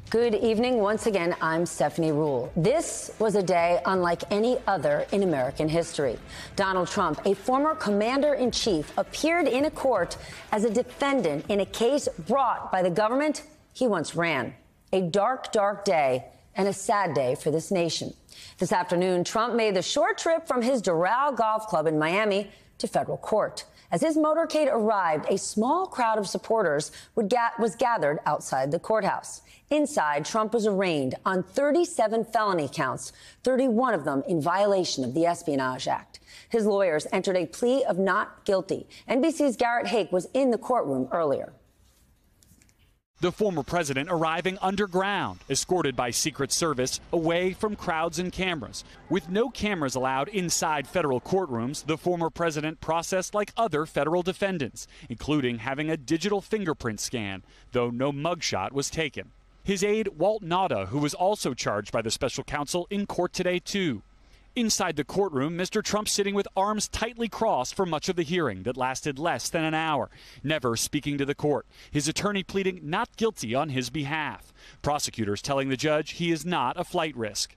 Good evening. Once again, I'm Stephanie Ruhle. This was a day unlike any other in American history. Donald Trump, a former commander-in-chief, appeared in a court as a defendant in a case brought by the government he once ran. A dark, dark day and a sad day for this nation. This afternoon, Trump made the short trip from his Doral Golf Club in Miami to federal court. As his motorcade arrived, a small crowd of supporters was gathered outside the courthouse. Inside, Trump was arraigned on 37 felony counts, 31 of them in violation of the Espionage Act. His lawyers entered a plea of not guilty. NBC's Garrett Haake was in the courtroom earlier. The former president arriving underground, escorted by Secret Service, away from crowds and cameras. With no cameras allowed inside federal courtrooms, the former president processed like other federal defendants, including having a digital fingerprint scan, though no mugshot was taken. His aide, Walt Nauta, who was also charged by the special counsel, in court today, too. Inside the courtroom, Mr. Trump sitting with arms tightly crossed for much of the hearing that lasted less than an hour, never speaking to the court, his attorney pleading not guilty on his behalf. Prosecutors telling the judge he is not a flight risk.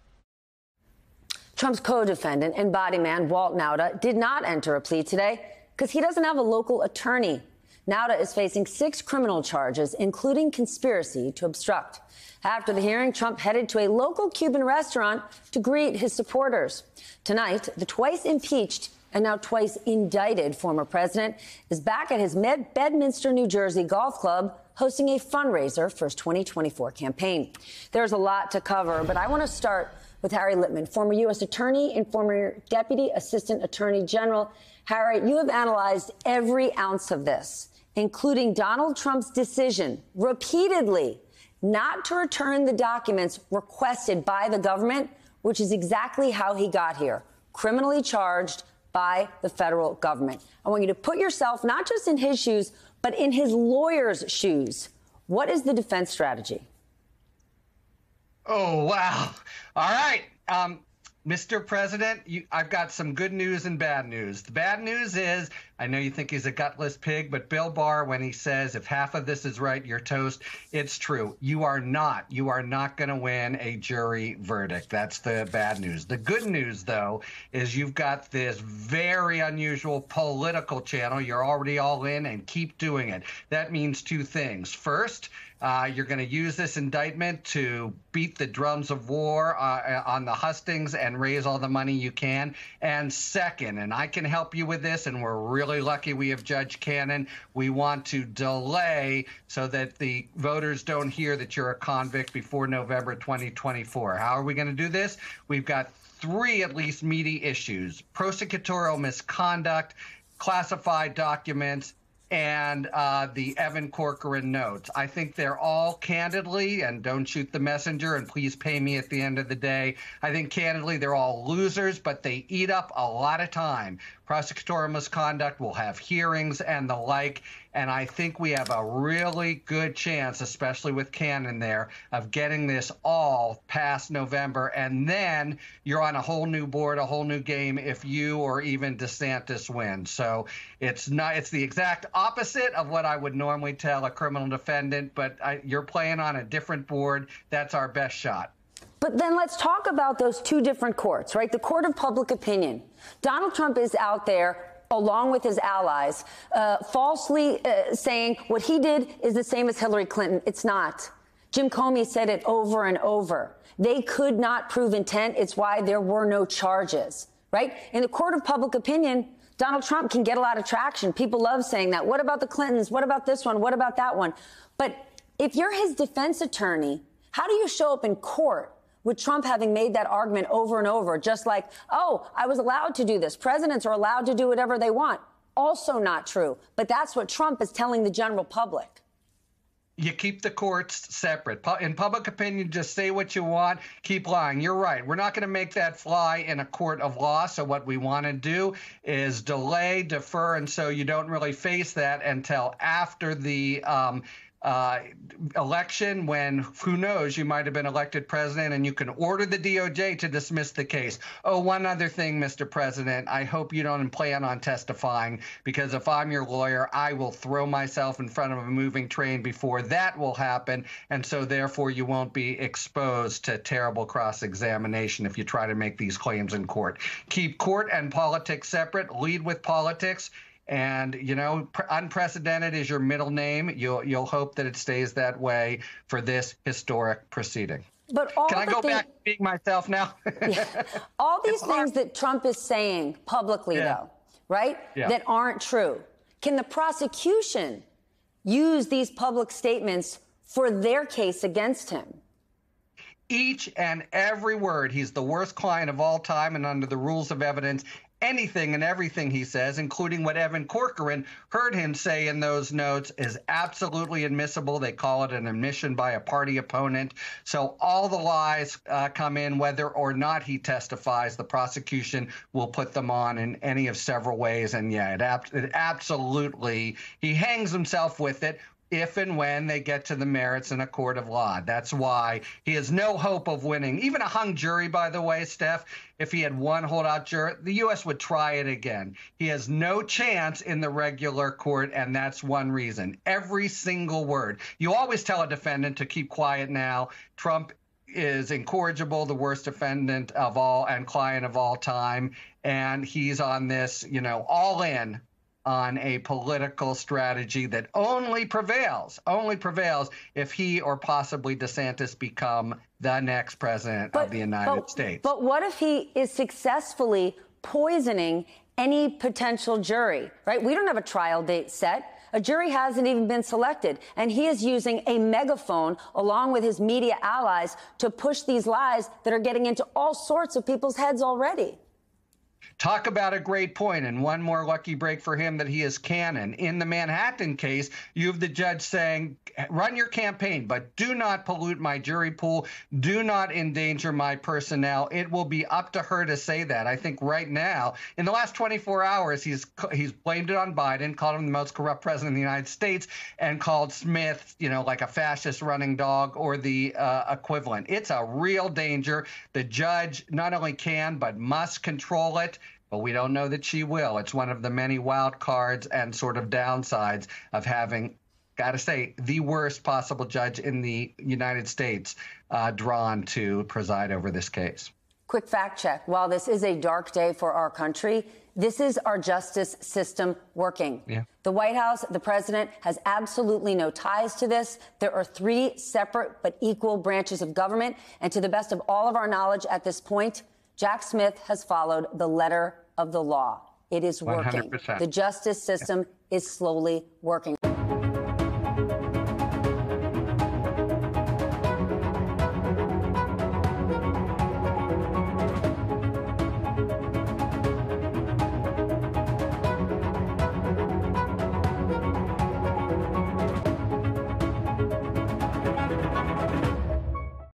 Trump's co-defendant and body man, Walt Nauta, did not enter a plea today because he doesn't have a local attorney. Nauta is facing 6 criminal charges, including conspiracy to obstruct. After the hearing, Trump headed to a local Cuban restaurant to greet his supporters. Tonight, the twice impeached and now twice indicted former president is back at his Bedminster, New Jersey golf club hosting a fundraiser for his 2024 campaign. There's a lot to cover, but I want to start with Harry Litman, former U.S. attorney and former deputy assistant attorney general. Harry, you have analyzed every ounce of this, including Donald Trump's decision repeatedly not to return the documents requested by the government, which is exactly how he got here, criminally charged by the federal government. I want you to put yourself not just in his shoes, but in his lawyer's shoes. What is the defense strategy? Oh, wow. All right. Mr. President, I've got some good news and bad news. The bad news is, I know you think he's a gutless pig, but Bill Barr, when he says, if half of this is right, you're toast, it's true. You are not going to win a jury verdict. That's the bad news. The good news, though, is you've got this very unusual political channel. You're already all in and keep doing it. That means 2 things. First, you're going to use this indictment to beat the drums of war on the hustings and raise all the money you can. And second, and I can help you with this, and we're really lucky we have Judge Cannon, we want to delay so that the voters don't hear that you're a convict before November 2024. How are we going to do this? We've got 3 at least meaty issues: prosecutorial misconduct, classified documents, and the Evan Corcoran notes. I think they're all candidly, and don't shoot the messenger, and please pay me at the end of the day, I think candidly they're all losers, but they eat up a lot of time. Prosecutorial misconduct will have hearings and the like, and I think we have a really good chance, especially with Cannon there, of getting this all past November, and then you're on a whole new board, a whole new game if you or even DeSantis win. So it's the exact opposite of what I would normally tell a criminal defendant, but you're playing on a different board. That's our best shot. But then let's talk about those 2 different courts, right? The court of public opinion. Donald Trump is out there, along with his allies, falsely saying what he did is the same as Hillary Clinton. It's not. Jim Comey said it over and over. They could not prove intent. It's why there were no charges, right? In the court of public opinion, Donald Trump can get a lot of traction. People love saying that. What about the Clintons? What about this one? What about that one? But if you're his defense attorney, how do you show up in court with Trump having made that argument over and over, just like, oh, I was allowed to do this. Presidents are allowed to do whatever they want. Also not true. But that's what Trump is telling the general public. You keep the courts separate. In public opinion, just say what you want, keep lying. You're right. We're not going to make that fly in a court of law. So what we want to do is delay, defer, and so you don't really face that until after the election when, who knows, you might have been elected president, and you can order the DOJ to dismiss the case. Oh, one other thing, Mr. President, I hope you don't plan on testifying, because if I'm your lawyer, I will throw myself in front of a moving train before that will happen, and so therefore you won't be exposed to terrible cross-examination if you try to make these claims in court. Keep court and politics separate. Lead with politics. And, you know, unprecedented is your middle name. You'll hope that it stays that way for this historic proceeding. But Can I go back to being myself now? Yeah. All these things that Trump is saying publicly, though, right, that aren't true. Can the prosecution use these public statements for their case against him? Each and every word. He's the worst client of all time, and under the rules of evidence, anything and everything he says, including what Evan Corcoran heard him say in those notes, is absolutely admissible. They call it an admission by a party opponent. So all the lies come in, whether or not he testifies. The prosecution will put them on in any of several ways. And yeah, it absolutely, he hangs himself with it if and when they get to the merits in a court of law. That's why he has no hope of winning. Even a hung jury, by the way, Steph, if he had one holdout juror, the U.S. would try it again. He has no chance in the regular court, and that's one reason. Every single word. You always tell a defendant to keep quiet now. Trump is incorrigible, the worst defendant of all and client of all time, and he's on this, you know, all in on a political strategy that only prevails if he or possibly DeSantis become the next president of the United States. But what if he is successfully poisoning any potential jury, right? We don't have a trial date set. A jury hasn't even been selected, and he is using a megaphone along with his media allies to push these lies that are getting into all sorts of people's heads already. Talk about a great point, and one more lucky break for him that he is canon. In the Manhattan case, you have the judge saying, run your campaign, but do not pollute my jury pool. Do not endanger my personnel. It will be up to her to say that. I think right now, in the last 24 hours, he's blamed it on Biden, called him the most corrupt president in the United States, and called Smith, you know, like a fascist running dog or the equivalent. It's a real danger. The judge not only can, but must control it. But we don't know that she will. It's one of the many wild cards and sort of downsides of having, got to say, the worst possible judge in the United States drawn to preside over this case. Quick fact check. While this is a dark day for our country, this is our justice system working. Yeah. The White House, the president, has absolutely no ties to this. There are three separate but equal branches of government. And to the best of all of our knowledge at this point, Jack Smith has followed the letter of the law. It is working. 100%. The justice system is slowly working.